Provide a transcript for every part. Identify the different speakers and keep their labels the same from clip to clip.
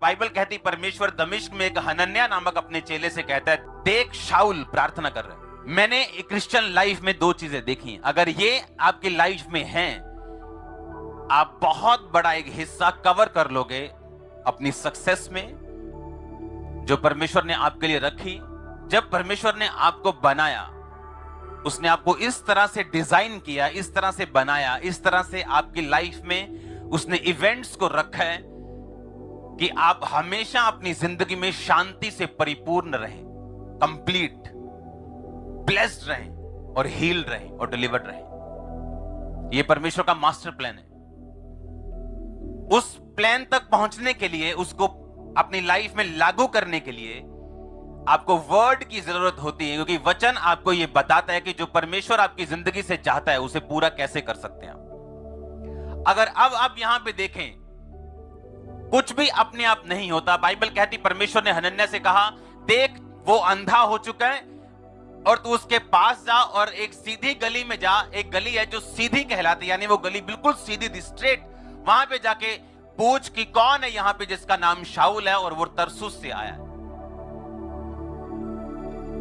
Speaker 1: Bible कहती परमेश्वर दमिश्क में एक हनन्याह नामक अपने चेले से कहता है, देख शाऊल प्रार्थना कर रहे हैं। मैंने क्रिश्चियन लाइफ में दो चीजें देखी, अगर ये आपकी लाइफ में हैं, आप बहुत बड़ा एक हिस्सा कवर कर लोगे अपनी सक्सेस में जो परमेश्वर ने आपके लिए रखी। जब परमेश्वर ने आपको बनाया, उसने आपको इस तरह से डिजाइन किया, इस तरह से बनाया, इस तरह से आपकी लाइफ में उसने इवेंट्स को रखा है कि आप हमेशा अपनी जिंदगी में शांति से परिपूर्ण रहें, कंप्लीट, ब्लेस्ड रहें और हील्ड रहें और डिलीवर्ड रहें। यह परमेश्वर का मास्टर प्लान है। उस प्लान तक पहुंचने के लिए, उसको अपनी लाइफ में लागू करने के लिए आपको वर्ड की जरूरत होती है, क्योंकि वचन आपको यह बताता है कि जो परमेश्वर आपकी जिंदगी से चाहता है उसे पूरा कैसे कर सकते हैं आप। अगर अब आप यहां पे देखें, कुछ भी अपने आप नहीं होता। बाइबल कहती परमेश्वर ने हनन्याह से कहा, देख वो अंधा हो चुका है और तू उसके पास जा और एक सीधी गली में जा। एक गली है जो सीधी कहलाती है, यानी वो गली बिल्कुल सीधी थी, स्ट्रेट। वहां पे जाके पूछ कि कौन है यहां पे जिसका नाम शाऊल है और वो तरसुस से आया है।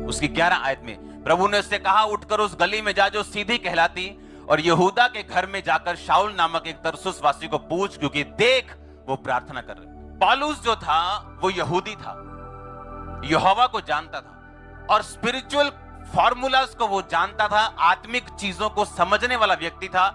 Speaker 1: उसकी 11 आयत में प्रभु ने उससे कहा, उठकर उस गली में जा जो सीधी कहलाती और यहूदा के घर में जाकर शाऊल नामक एक तरसुस वासी को पूछ, क्योंकि देख वो प्रार्थना कर रहे। पौलुस जो था वो यहूदी था, यहोवा को जानता था और स्पिरिचुअल फॉर्मूलास को वो जानता था, आत्मिक चीजों को समझने वाला व्यक्ति था।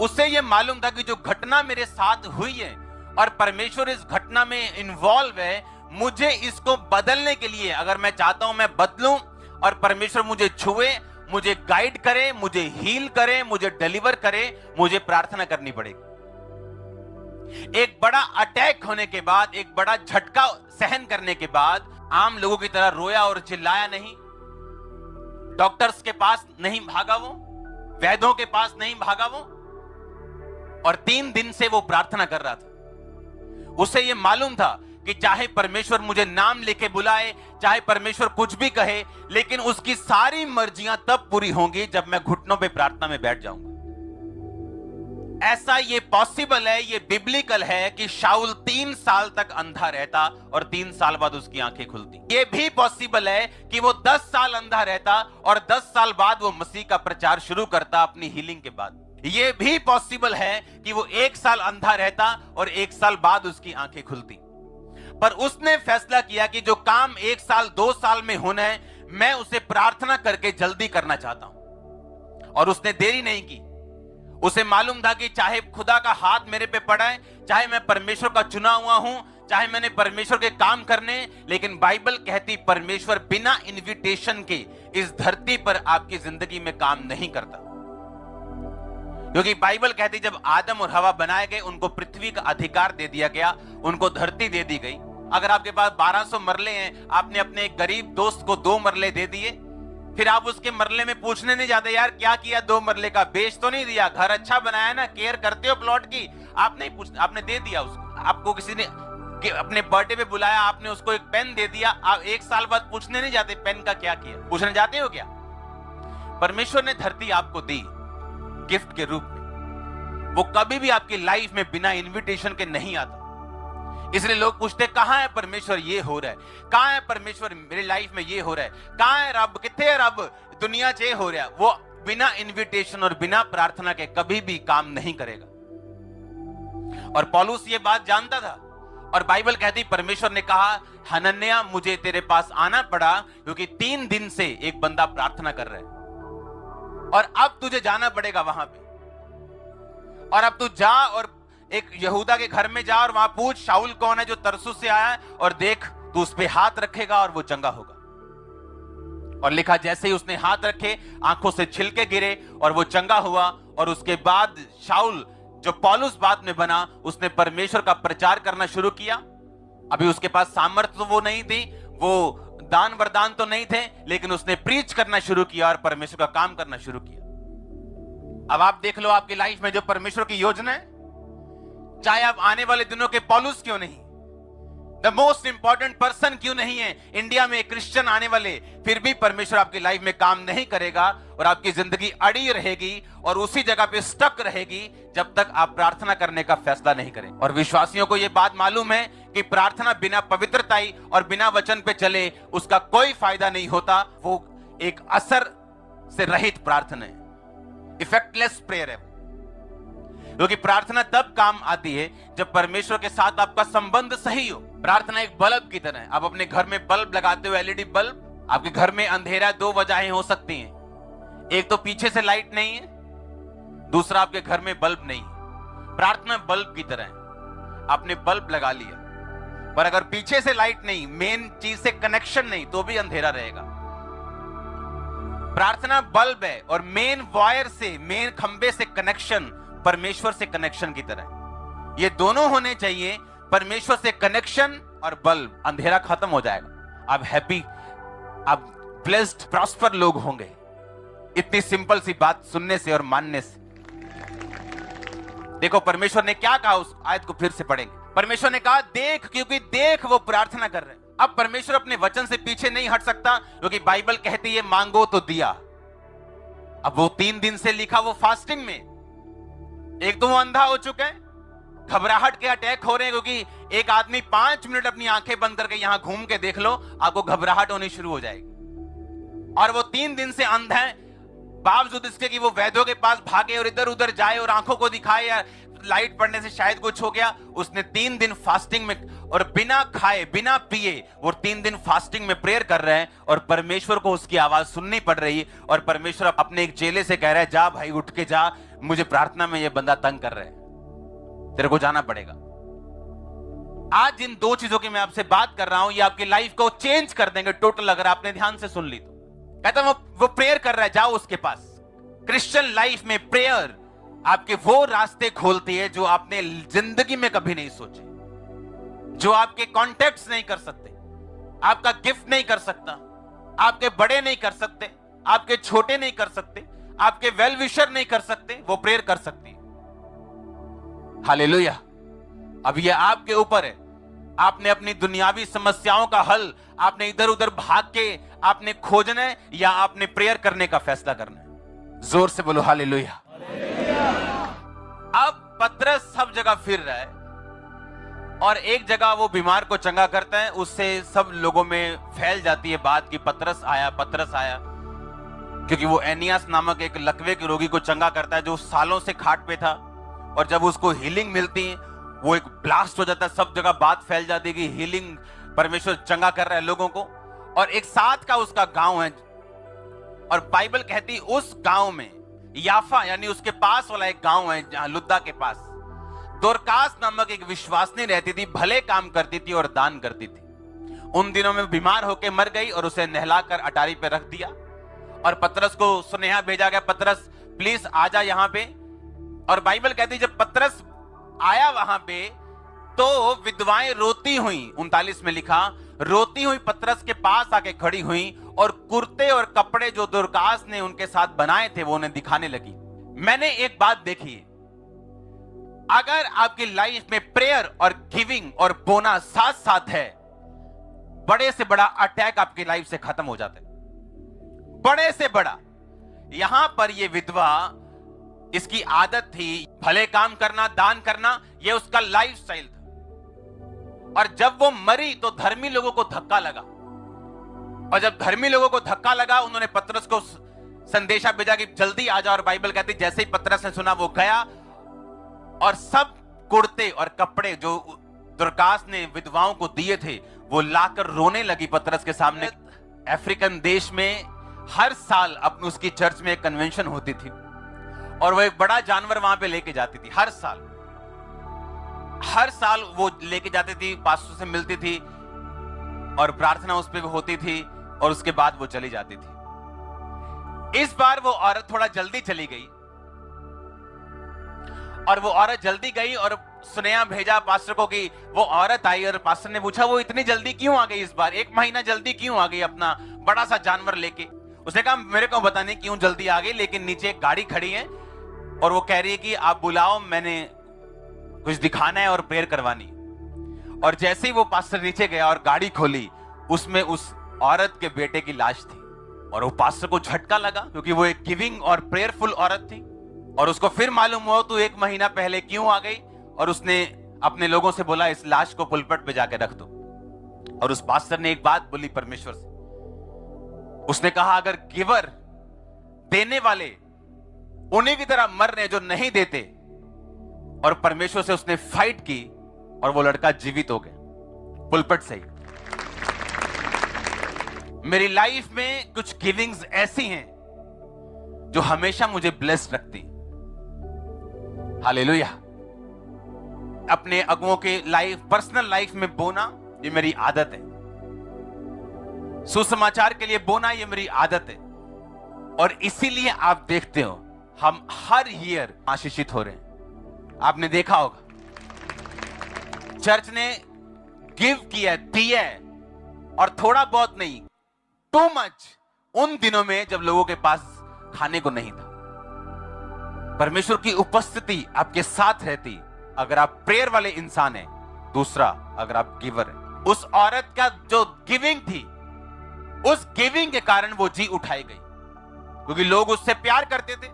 Speaker 1: उसे ये मालूम था कि जो घटना मेरे साथ हुई है और परमेश्वर इस घटना में इन्वॉल्व है, मुझे इसको बदलने के लिए, अगर मैं चाहता हूं मैं बदलूं और परमेश्वर मुझे छुए, मुझे गाइड करे, मुझे हील करे, मुझे डिलीवर करे, मुझे प्रार्थना करनी पड़ेगी। एक बड़ा अटैक होने के बाद, एक बड़ा झटका सहन करने के बाद आम लोगों की तरह रोया और चिल्लाया नहीं, डॉक्टर्स के पास नहीं भागा वो, वैद्यों के पास नहीं भागा वो, और 3 दिन से वो प्रार्थना कर रहा था। उसे ये मालूम था कि चाहे परमेश्वर मुझे नाम लेके बुलाए, चाहे परमेश्वर कुछ भी कहे, लेकिन उसकी सारी मर्जियां तब पूरी होंगी जब मैं घुटनों पे प्रार्थना में बैठ जाऊंगा। ऐसा ये पॉसिबल है, ये बिब्लिकल है कि शाऊल 3 साल तक अंधा रहता और 3 साल बाद उसकी आंखें खुलती। ये भी पॉसिबल है कि वो 10 साल अंधा रहता और 10 साल बाद वो मसीह का प्रचार शुरू करता अपनी हीलिंग के बाद। ये भी पॉसिबल है कि वो 1 साल अंधा रहता और 1 साल बाद उसकी आंखें खुलती। पर उसने फैसला किया कि जो काम 1 साल 2 साल में होना है, मैं उसे प्रार्थना करके जल्दी करना चाहता हूं। और उसने देरी नहीं की। उसे मालूम था कि चाहे खुदा का हाथ मेरे पे पड़ा है, चाहे मैं परमेश्वर का चुना हुआ हूं, चाहे मैंने परमेश्वर के काम करने, लेकिन बाइबल कहती परमेश्वर बिना इनविटेशन के इस धरती पर आपकी जिंदगी में काम नहीं करता। क्योंकि बाइबल कहती जब आदम और हवा बनाए गए, उनको पृथ्वी का अधिकार दे दिया गया, उनको धरती दे दी गई। अगर आपके पास 1200 मरले हैं, आपने अपने एक गरीब दोस्त को 2 मरले दे दिए, फिर आप उसके मरले में पूछने नहीं जाते, यार क्या किया 2 मरले का, बेच तो नहीं दिया, घर अच्छा बनाया ना, केयर करते हो प्लॉट की, आप नहीं पूछते, आपने दे दिया उसको। आपको किसी ने अपने बर्थडे पे बुलाया, आपने उसको एक पेन दे दिया, आप 1 साल बाद पूछने नहीं जाते पेन का क्या किया, पूछने जाते हो क्या? परमेश्वर ने धरती आपको दी गिफ्ट के रूप में। वो कभी भी आपकी लाइफ में बिना इन्विटेशन के नहीं आता। इसलिए लोग पूछते कहां है परमेश्वर, ये हो रहा है, कहां है परमेश्वर मेरी लाइफ में, ये हो रहा है, कहां है रब, किथे है रब, दुनिया चे हो रहा है। वो बिना इन्विटेशन और बिना प्रार्थना के कभी भी काम नहीं करेगा। और पौलुस ये बात जानता था और बाइबल कहती परमेश्वर ने कहा, हनन्याह मुझे तेरे पास आना पड़ा क्योंकि 3 दिन से एक बंदा प्रार्थना कर रहा है और अब तुझे जाना पड़ेगा वहां पे। और अब तू जा और एक यहूदा के घर में जा और वहां पूछ शाऊल कौन है जो तरसुस से आया है, और देख तू उस पे हाथ रखेगा और वो चंगा होगा। और लिखा जैसे ही उसने हाथ रखे, आंखों से छिलके गिरे और वो चंगा हुआ। और उसके बाद शाऊल जो पौलुस बाद में बना, उसने परमेश्वर का प्रचार करना शुरू किया। अभी उसके पास सामर्थ्य तो वो नहीं थी, वो दान वरदान तो नहीं थे, लेकिन उसने प्रीच करना शुरू किया और परमेश्वर का काम करना शुरू किया। अब आप देख लो आपकी लाइफ में जो परमेश्वर की योजना है, चाहे आप आने वाले दिनों के पौलुस क्यों नहीं, द मोस्ट इंपॉर्टेंट पर्सन क्यों नहीं है? इंडिया में क्रिश्चियन आने वाले, फिर भी परमेश्वर आपकी लाइफ में काम नहीं करेगा और आपकी जिंदगी अड़ी रहेगी और उसी जगह पे स्टक रहेगी जब तक आप प्रार्थना करने का फैसला नहीं करें। और विश्वासियों को यह बात मालूम है कि प्रार्थना बिना पवित्रताई और बिना वचन पे चले उसका कोई फायदा नहीं होता। वो एक असर से रहित प्रार्थना है, इफेक्टलेस प्रेयर है। क्योंकि प्रार्थना तब काम आती है जब परमेश्वर के साथ आपका संबंध सही हो। प्रार्थना एक बल्ब की तरह है। आप अपने घर में बल्ब लगाते हो, एलईडी बल्ब। आपके घर में अंधेरा दो वजहें हो सकती हैं। एक तो पीछे से लाइट नहीं है, दूसरा आपके घर में बल्ब नहीं है। प्रार्थना बल्ब की तरह है। आपने बल्ब लगा लिया, पर अगर पीछे से लाइट नहीं, मेन चीज से कनेक्शन नहीं, तो भी अंधेरा रहेगा। प्रार्थना बल्ब है और मेन वायर से, मेन खंबे से कनेक्शन परमेश्वर से कनेक्शन की तरह। ये दोनों होने चाहिए, परमेश्वर से कनेक्शन और बल्ब। अंधेरा खत्म हो जाएगा, आप हैप्पी, आप ब्लेस्ड, प्रॉस्पर लोग होंगे। इतनी सिंपल सी बात सुनने से और मानने से। देखो परमेश्वर ने क्या कहा, उस आयत को फिर से पढ़ेंगे। परमेश्वर ने कहा देख, क्योंकि देख वो प्रार्थना कर रहे हैं। अब परमेश्वर अपने वचन से पीछे नहीं हट सकता, क्योंकि बाइबल कहती है मांगो तो दिया। अब वो 3 दिन से लिखा वो फास्टिंग में। एक तो वो अंधा हो चुका है, घबराहट के अटैक हो रहे हैं, क्योंकि एक आदमी 5 मिनट अपनी आंखें बंद करके यहां घूम के देख लो, आपको घबराहट होनी शुरू हो जाएगी। और वो 3 दिन से अंधा है, बावजूद इसके कि वो वैद्यों के पास भागे और इधर उधर जाए और आंखों को दिखाए या लाइट पड़ने से शायद कुछ हो गया, उसने 3 दिन फास्टिंग में और बिना खाए बिना पिए वो 3 दिन फास्टिंग में प्रेयर कर रहे हैं और परमेश्वर को उसकी आवाज सुननी पड़ रही है। और परमेश्वर अपने एक चेले से कह रहा है जा भाई उठ के जा, मुझे प्रार्थना में ये बंदा तंग कर रहा है, तेरे को जाना पड़ेगा। आज जिन 2 चीजों की मैं आपसे बात कर रहा हूं, ये आपकी लाइफ को चेंज कर देंगे टोटल, अगर आपने ध्यान से सुन ली तो। कहता वो प्रेयर कर रहा है, जाओ उसके पास। क्रिश्चियन लाइफ में प्रेयर आपके वो रास्ते खोलती है जो आपने जिंदगी में कभी नहीं सोचे, जो आपके कॉन्टेक्ट्स नहीं कर सकते, आपका गिफ्ट नहीं कर सकता, आपके बड़े नहीं कर सकते, आपके छोटे नहीं कर सकते, आपके वेल विशर नहीं कर सकते, वो प्रेयर कर सकती है। हालेलुया। अब ये आपके ऊपर है। आपने अपनी दुनियावी समस्याओं का हल आपने इधर उधर भाग के आपने खोजना है या आपने प्रेयर करने का फैसला करना है। जोर से बोलो हालेलुया। अब पतरस सब जगह फिर रहा है और एक जगह वो बीमार को चंगा करता है, उससे सब लोगों में फैल जाती है बात कि पतरस आया, पतरस आया। क्योंकि वो एनियास नामक एक लकवे के रोगी को चंगा करता है जो सालों से खाट पे था, और जब उसको हीलिंग मिलती है वो एक ब्लास्ट हो जाता है, सब जगह बात फैल जाती है कि हीलिंग, परमेश्वर चंगा कर रहा है लोगों को। और एक साथ का उसका गांव है और बाइबल कहती उस गांव में याफा यानी उसके पास वाला एक गांव है जहां लुद्दा के पास दोरकास नामक एक विश्वासनी रहती थी, भले काम करती थी और दान करती थी। उन दिनों में बीमार होकर मर गई और उसे नहलाकर अटारी पे रख दिया और पतरस को सुनेहा भेजा गया, पतरस प्लीज आजा यहां पे। और बाइबल कहती जब पतरस आया वहां पे तो विधवाएं रोती हुई, 39 में लिखा, रोती हुई पतरस के पास आके खड़ी हुई और कुर्ते और कपड़े जो दोरकास ने उनके साथ बनाए थे वो उन्हें दिखाने लगी। मैंने एक बात देखी है, अगर आपकी लाइफ में प्रेयर और गिविंग और बोना साथ साथ है, बड़े से बड़ा अटैक आपकी लाइफ से खत्म हो जाता है, बड़े से बड़ा। यहां पर ये विधवा, इसकी आदत थी भले काम करना, दान करना, ये उसका लाइफस्टाइल था। और जब वो मरी तो धर्मी लोगों को धक्का लगा, और जब धर्मी लोगों को धक्का लगा उन्होंने पतरस को संदेशा भेजा कि जल्दी आ जाओ। और बाइबल कहती जैसे ही पतरस ने सुना वो गया और सब कुर्ते और कपड़े जो दोरकास ने विधवाओं को दिए थे वो लाकर रोने लगी पतरस के सामने। अफ्रीकन देश में हर साल अपनी उसकी चर्च में एक कन्वेंशन होती थी और वो एक बड़ा जानवर वहां पे लेके जाती थी। हर साल वो लेके जाती थी, पास्टर से मिलती थी और प्रार्थना उस पे होती थी और उसके बाद वो चली जाती थी। इस बार वो औरत थोड़ा जल्दी चली गई और वो औरत जल्दी गई और सुनेहा भेजा पास्टर को कि वो औरत आई, और पास्टर ने पूछा वो इतनी जल्दी क्यों आ गई, इस बार 1 महीना जल्दी क्यों आ गई अपना बड़ा सा जानवर लेके। उसने कहा मेरे को पता नहीं क्यों जल्दी आ गई, लेकिन नीचे एक गाड़ी खड़ी है और वो कह रही है कि आप बुलाओ, मैंने कुछ दिखाना है और प्रेयर करवानी। और जैसे ही वो पास्टर नीचे गया और गाड़ी खोली, उसमें उस औरत के बेटे की लाश थी। और वो पास्टर को झटका लगा, क्योंकि वो एक गिविंग और प्रेयरफुल औरत थी। और उसको फिर मालूम हुआ तू 1 महीना पहले क्यों आ गई, और उसने अपने लोगों से बोला इस लाश को पुलपट पे जाके रख दो। और उस पास्टर ने एक बात बोली परमेश्वर से, उसने कहा अगर गिवर, देने वाले उन्हीं की तरह मर रहे जो नहीं देते। और परमेश्वर से उसने फाइट की और वो लड़का जीवित हो गया पुलपट से ही। मेरी लाइफ में कुछ गिविंग्स ऐसी हैं जो हमेशा मुझे ब्लेस्ड रखती। हालेलुया। अपने अगुओं के लाइफ, पर्सनल लाइफ में बोना ये मेरी आदत है। सुसमाचार के लिए बोना ये मेरी आदत है। और इसीलिए आप देखते हो हम हर ईयर आशीषित हो रहे हैं। आपने देखा होगा चर्च ने गिव किया, दिया है, और थोड़ा बहुत नहीं, टू मच, उन दिनों में जब लोगों के पास खाने को नहीं था। परमेश्वर की उपस्थिति आपके साथ रहती अगर आप प्रेयर वाले इंसान हैं। दूसरा, अगर आप गिवर हैं। उस औरत का जो गिविंग थी, उस गिविंग के कारण वो जी उठाई गई, क्योंकि लोग उससे प्यार करते थे।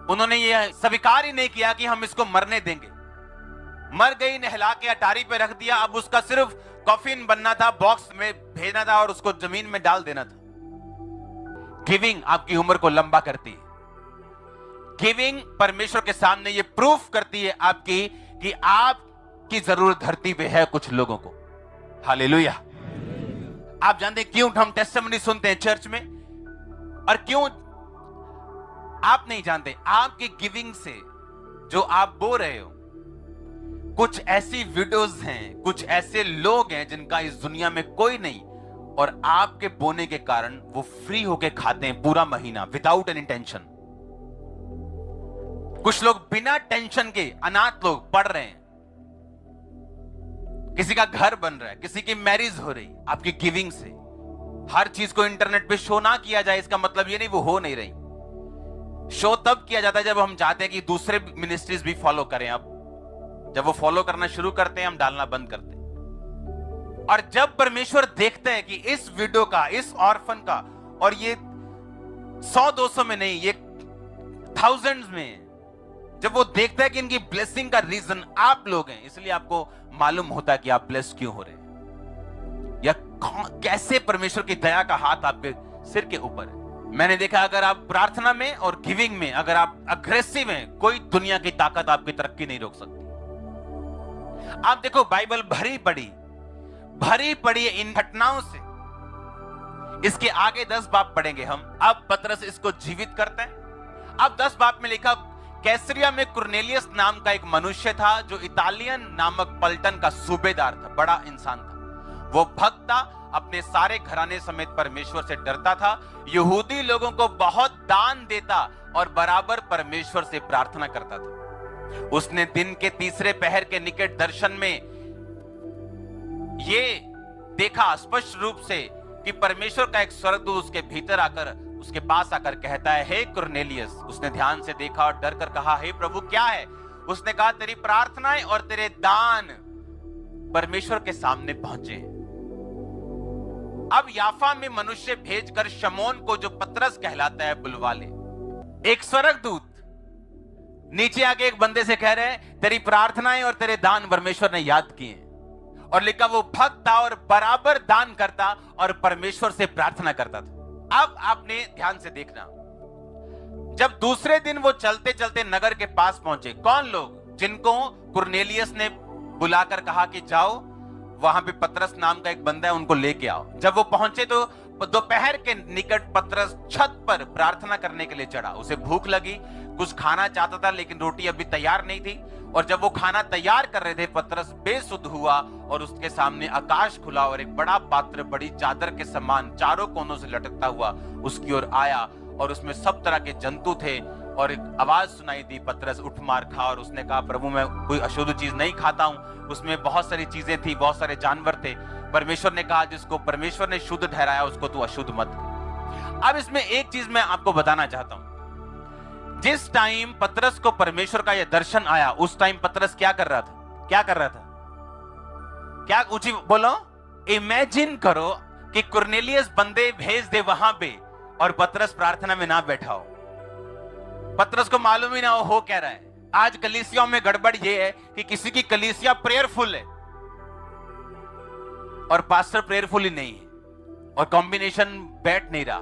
Speaker 1: उन्होंने ये स्वीकार ही नहीं किया कि हम इसको मरने देंगे। मर गई, नहला के अटारी पे रख दिया, अब उसका सिर्फ कॉफिन बनना था, बॉक्स में भेजना था और उसको जमीन में डाल देना था। गिविंग आपकी उम्र को लंबा करती है। गिविंग परमेश्वर के सामने ये प्रूफ करती है आपकी कि आपकी जरूरत धरती पे है कुछ लोगों को। हालेलुया। आप जानते हैं क्यों हम टेस्टिमनी सुनते हैं चर्च में, और क्यों आप नहीं जानते? आपके गिविंग से जो आप बो रहे हो, कुछ ऐसी वीडियोस हैं, कुछ ऐसे लोग हैं जिनका इस दुनिया में कोई नहीं, और आपके बोने के कारण वो फ्री होके खाते हैं पूरा महीना विदाउट एनी टेंशन। कुछ लोग बिना टेंशन के, अनाथ लोग पढ़ रहे हैं, किसी का घर बन रहा है, किसी की मैरिज हो रही, आपकी गिविंग से। हर चीज को इंटरनेट पे शो ना किया जाए, इसका मतलब ये नहीं वो हो नहीं रही। शो तब किया जाता है जब हम चाहते हैं कि दूसरे मिनिस्ट्रीज भी फॉलो करें। अब जब वो फॉलो करना शुरू करते हैं, हम डालना बंद करते हैं। और जब परमेश्वर देखते हैं कि इस वीडियो का, इस ऑर्फन का, और ये 100-200 में नहीं, ये थाउजेंड्स में, जब वो देखता है कि इनकी ब्लेसिंग का रीजन आप लोग हैं, इसलिए आपको मालूम होता है कि आप ब्लेस क्यों हो रहे हैं, या कैसे परमेश्वर की दया का हाथ आपके सिर के ऊपर है। मैंने देखा अगर आप प्रार्थना में और गिविंग में अगर आप अग्रेसिव हैं, कोई दुनिया की ताकत आपकी तरक्की नहीं रोक सकती। आप देखो बाइबल भरी पड़ी है इन घटनाओं से। इसके आगे 10 बाब पढ़ेंगे हम। अब पतरस इसको जीवित करते हैं। अब 10 बाब में लिखा, कैसरिया में कुरनेलियस नाम का एक मनुष्य था जो इतालियन नामक पलटन का सूबेदार था, बड़ा इंसान था। वो भक्त था, अपने सारे घराने समेत परमेश्वर से डरता था, यहूदी लोगों को बहुत दान देता और बराबर परमेश्वर से प्रार्थना करता था। उसने दिन के तीसरे पहर के निकट दर्शन में ये देखा स्पष्ट रूप से कि परमेश्वर का एक स्वर्गदूत उसके भीतर आकर, उसके पास आकर कहता है, हे कुरनेलियस। उसने ध्यान से देखा और डर कर कहा, हे प्रभु क्या है? उसने कहा, तेरी प्रार्थनाएं और तेरे दान परमेश्वर के सामने पहुंचे। अब याफा में मनुष्य भेजकर शमौन को, जो पतरस कहलाता है, बुलवा ले। एक स्वर्गदूत नीचे आके एक बंदे से कह रहे हैं, तेरी प्रार्थनाएं और तेरे दान परमेश्वर ने याद किए। और लिखा वो भक्त था और बराबर दान करता और परमेश्वर से प्रार्थना करता था। अब आपने ध्यान से देखना, जब दूसरे दिन वो चलते चलते नगर के पास पहुंचे, कौन लोग? जिनको कुरनेलियस ने बुलाकर कहा कि जाओ वहां पे पतरस नाम का एक बंदा है, उनको लेके आओ। जब वो पहुंचे तो दोपहर के निकट पतरस छत पर प्रार्थना करने के लिए चढ़ा। उसे भूख लगी, कुछ खाना चाहता था, लेकिन रोटी अभी तैयार नहीं थी। और जब वो खाना तैयार कर रहे थे, पतरस बेसुध हुआ और उसके सामने आकाश खुला और एक बड़ा पात्र बड़ी चादर के समान चारों कोनों से लटकता हुआ उसकी ओर आया, और उसमें सब तरह के जंतु थे। और एक आवाज सुनाई दी, पतरस उठ मार खा। और उसने कहा, प्रभु मैं कोई अशुद्ध चीज नहीं खाता हूं। उसमें बहुत सारी चीजें थी, बहुत सारे जानवर थे। परमेश्वर ने कहा, जिसको परमेश्वर ने शुद्ध ठहराया उसको तू अशुद्ध मत कर। अब इसमें एक चीज मैं आपको बताना चाहता हूं। जिस टाइम पतरस को परमेश्वर का यह दर्शन आया, उस टाइम पतरस क्या कर रहा था? क्या ऊंची बोलो? इमेजिन करो कि कुरनेलियस बंदे भेज दे वहां पे और पतरस प्रार्थना में ना बैठा हो, पतरस को मालूम ही ना हो क्या रहा है। आज कलीसियाओं में गड़बड़ ये है कि किसी की कलीसिया प्रेयरफुल है और पास्टर प्रेयरफुल ही नहीं है, और कॉम्बिनेशन बैठ नहीं रहा।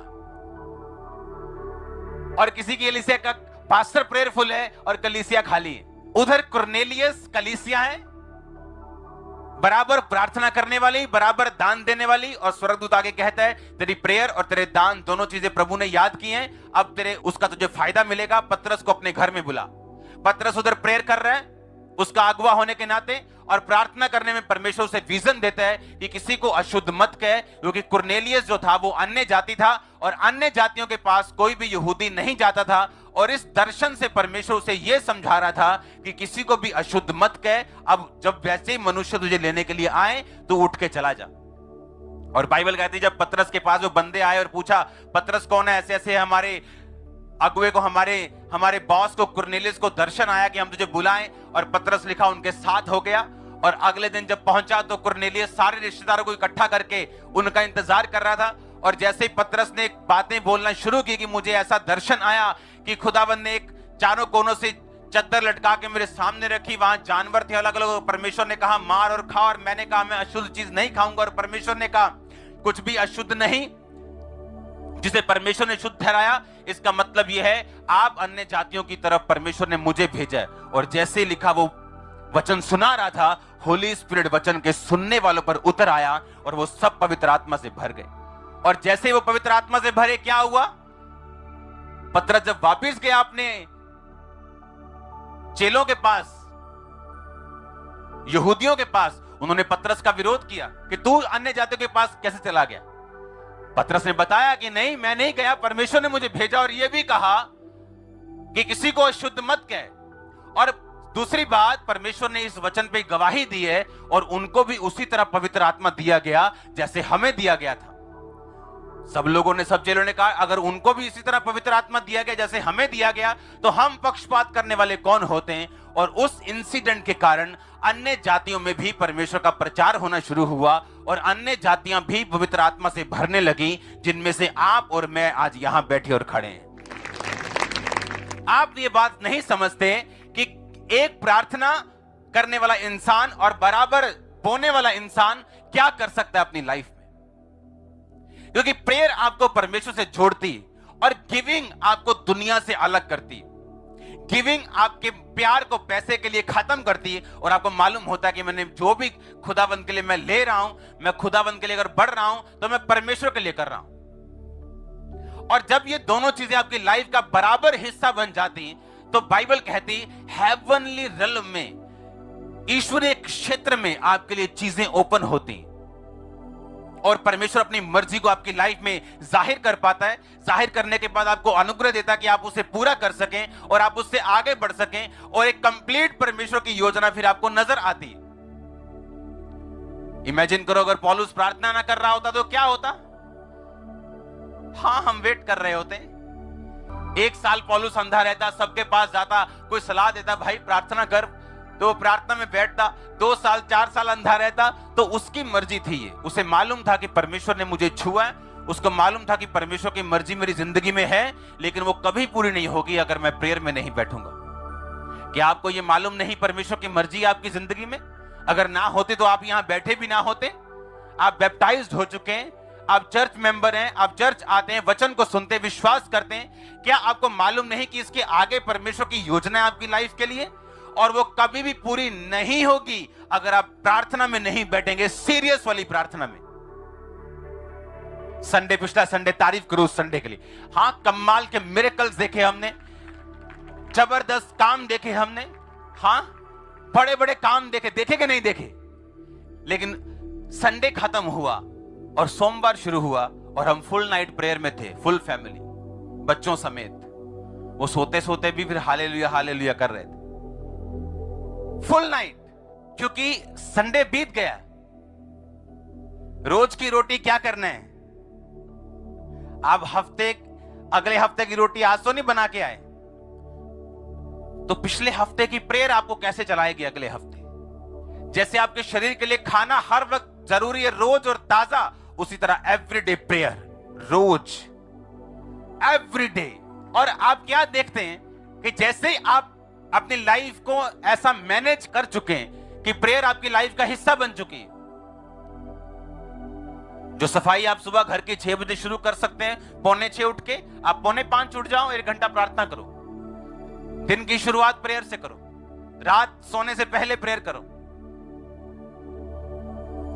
Speaker 1: और किसी की कलीसिया का पास्टर प्रेयरफुल है और कलीसिया खाली है। उधर कुरनेलियस कलीसिया है, बराबर प्रार्थना करने वाली, बराबर दान देने वाली, और स्वर्गदूत आगे कहता है तेरी प्रेयर और तेरे दान दोनों चीजें प्रभु ने याद की हैं, अब तेरे उसका तुझे फायदा मिलेगा। पतरस को अपने घर में बुला। पतरस उधर प्रेयर कर रहा है उसका अगुवा होने के नाते, और प्रार्थना करने में परमेश्वर उसे विजन देता है कि किसी को अशुद्ध मत कहे, क्योंकि कुरनेलियस जो था वो अन्य जाति था और अन्य जातियों के पास कोई भी यहूदी नहीं जाता था। और इस दर्शन से परमेश्वर उसे यह समझा रहा था कि किसी को भी अशुद्ध मत कहे, अब जब वैसे ही मनुष्य तुझे लेने के लिए आए तो उठ के चला जा। और बाइबल कहती है जब पतरस के पास वो बंदे आए और पूछा पतरस कौन है, ऐसे ऐसे हमारे अगुए को, हमारे बॉस को, कुरनेलियस को दर्शन आया कि हम तुझे बुलाएं, और पतरस लिखा उनके साथ हो गया। और अगले दिन जब पहुंचा तो कुरनेलियस सारे रिश्तेदारों को इकट्ठा करके उनका इंतजार कर रहा था। और जैसे ही पतरस ने बातें बोलना शुरू की कि मुझे ऐसा दर्शन आया कि खुदावंद ने एक चारों कोनों से चद्दर लटका के मेरे सामने रखी, वहां जानवर थे अलग अलग, परमेश्वर ने कहा मार और खा, और मैंने कहा मैं अशुद्ध चीज नहीं खाऊंगा, और परमेश्वर ने कहा कुछ भी अशुद्ध नहीं जिसे परमेश्वर ने शुद्ध ठहराया। इसका मतलब यह है आप अन्य जातियों की तरफ परमेश्वर ने मुझे भेजा है। और जैसे ही लिखा वो वचन सुना रहा था, होली स्पिरिट वचन के सुनने वालों पर उतर आया और वो सब पवित्र आत्मा से भर गए। और जैसे ही वो पवित्र आत्मा से भरे, क्या हुआ? पतरस जब वापिस गया अपने चेलों के पास, यहूदियों के पास, उन्होंने पतरस का विरोध किया कि तू अन्य जातियों के पास कैसे चला गया। पतरस ने बताया कि नहीं, मैं नहीं गया, परमेश्वर ने मुझे भेजा, और यह भी कहा कि किसी को अशुद्ध मत कहे। और दूसरी बात, परमेश्वर ने इस वचन पे गवाही दी है और उनको भी उसी तरह पवित्र आत्मा दिया गया जैसे हमें दिया गया था। सब लोगों ने, सब चेलों ने कहा अगर उनको भी इसी तरह पवित्र आत्मा दिया गया जैसे हमें दिया गया तो हम पक्षपात करने वाले कौन होते हैं। और उस इंसिडेंट के कारण अन्य जातियों में भी परमेश्वर का प्रचार होना शुरू हुआ और अन्य जातियां भी पवित्र आत्मा से भरने लगी, जिनमें से आप और मैं आज यहां बैठे और खड़े हैं। आप ये बात नहीं समझते कि एक प्रार्थना करने वाला इंसान और बराबर बोने वाला इंसान क्या कर सकता है अपनी लाइफ में, क्योंकि प्रेयर आपको परमेश्वर से जोड़ती और गिविंग आपको दुनिया से अलग करती। गिविंग आपके प्यार को पैसे के लिए खत्म करती है और आपको मालूम होता है कि मैंने जो भी खुदावंद के लिए मैं ले रहा हूं, मैं खुदावंद के लिए अगर बढ़ रहा हूं तो मैं परमेश्वर के लिए कर रहा हूं। और जब ये दोनों चीजें आपकी लाइफ का बराबर हिस्सा बन जाती तो बाइबल कहती हेवनली रियल्म में, ईश्वरीय क्षेत्र में आपके लिए चीजें ओपन होती और परमेश्वर अपनी मर्जी को आपकी लाइफ में जाहिर कर पाता है। जाहिर करने के बाद आपको अनुग्रह देता कि आप उसे पूरा कर सकें और आप उससे आगे बढ़ सकें और एक कंप्लीट परमेश्वर की योजना फिर आपको नजर आती है। इमेजिन करो अगर पौलुस प्रार्थना ना कर रहा होता तो क्या होता? हाँ, हम वेट कर रहे होते। 1 साल पौलुस अंधा रहता, सबके पास जाता, कोई सलाह देता भाई प्रार्थना कर, तो प्रार्थना में बैठता। 2 साल 4 साल अंधा रहता तो उसकी मर्जी थी ये, उसे मालूम था कि परमेश्वर ने मुझे छुआ, उसको मालूम था कि परमेश्वर की मर्जी मेरी जिंदगी में है, लेकिन वो कभी पूरी नहीं होगी अगर मैं प्रेयर में नहीं बैठूंगा। क्या आपको ये मालूम नहीं परमेश्वर की मर्जी आपकी जिंदगी में? अगर ना होती तो आप यहां बैठे भी ना होते। आप बैप्टाइज्ड हो चुके हैं, आप चर्च मेंबर हैं, आप चर्च आते हैं, वचन को सुनते, विश्वास करते हैं। क्या आपको मालूम नहीं कि इसके आगे परमेश्वर की योजना है आपकी लाइफ के लिए और वो कभी भी पूरी नहीं होगी अगर आप प्रार्थना में नहीं बैठेंगे, सीरियस वाली प्रार्थना में। संडे, पिछला संडे, तारीफ करो उस संडे के लिए। हां, कमाल के मिरेकल्स देखे हमने, जबरदस्त काम देखे हमने, हां बड़े बड़े काम देखे कि नहीं देखे। लेकिन संडे खत्म हुआ और सोमवार शुरू हुआ और हम फुल नाइट प्रेयर में थे, फुल फैमिली, बच्चों समेत। वो सोते सोते भी फिर हालेलुया हालेलुया कर रहे थे फुल नाइट, क्योंकि संडे बीत गया। रोज की रोटी क्या करना है? आप अगले हफ्ते की रोटी आज तो नहीं बना के आए, तो पिछले हफ्ते की प्रेयर आपको कैसे चलाएगी अगले हफ्ते? जैसे आपके शरीर के लिए खाना हर वक्त जरूरी है, रोज और ताजा, उसी तरह एवरीडे प्रेयर, रोज, एवरीडे। और आप क्या देखते हैं कि जैसे आप अपनी लाइफ को ऐसा मैनेज कर चुके हैं कि प्रेयर आपकी लाइफ का हिस्सा बन चुकी है। जो सफाई आप सुबह घर की 6 बजे शुरू कर सकते हैं, 4:45 उठ के, आप 4:45 उठ जाओ, 1 घंटा प्रार्थना करो। दिन की शुरुआत प्रेयर से करो, रात सोने से पहले प्रेयर करो।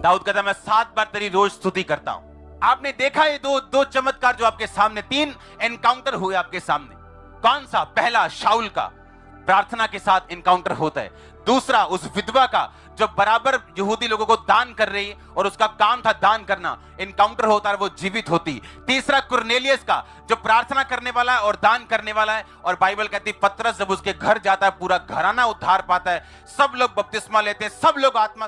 Speaker 1: दाऊद कहता मैं 7 बार तेरी रोज स्तुति करता हूं। आपने देखा ये दो चमत्कार जो आपके सामने, 3 एनकाउंटर हुए आपके सामने। कौन सा? पहला शाऊल का प्रार्थना के साथ एनकाउंटर होता है। दूसरा उस विधवा का जो बराबर यहूदी लोगों को दान कर रही और उसका काम था दान करना, एनकाउंटर होता है, वो जीवित होती। तीसरा कुरनेलियस का जो प्रार्थना करने वाला है और दान करने वाला है, और बाइबल कहती है पतरस जब उसके घर जाता है पूरा घराना उद्धार पाता है, सब लोग बपतिस्मा लेते हैं, सब लोग आत्मा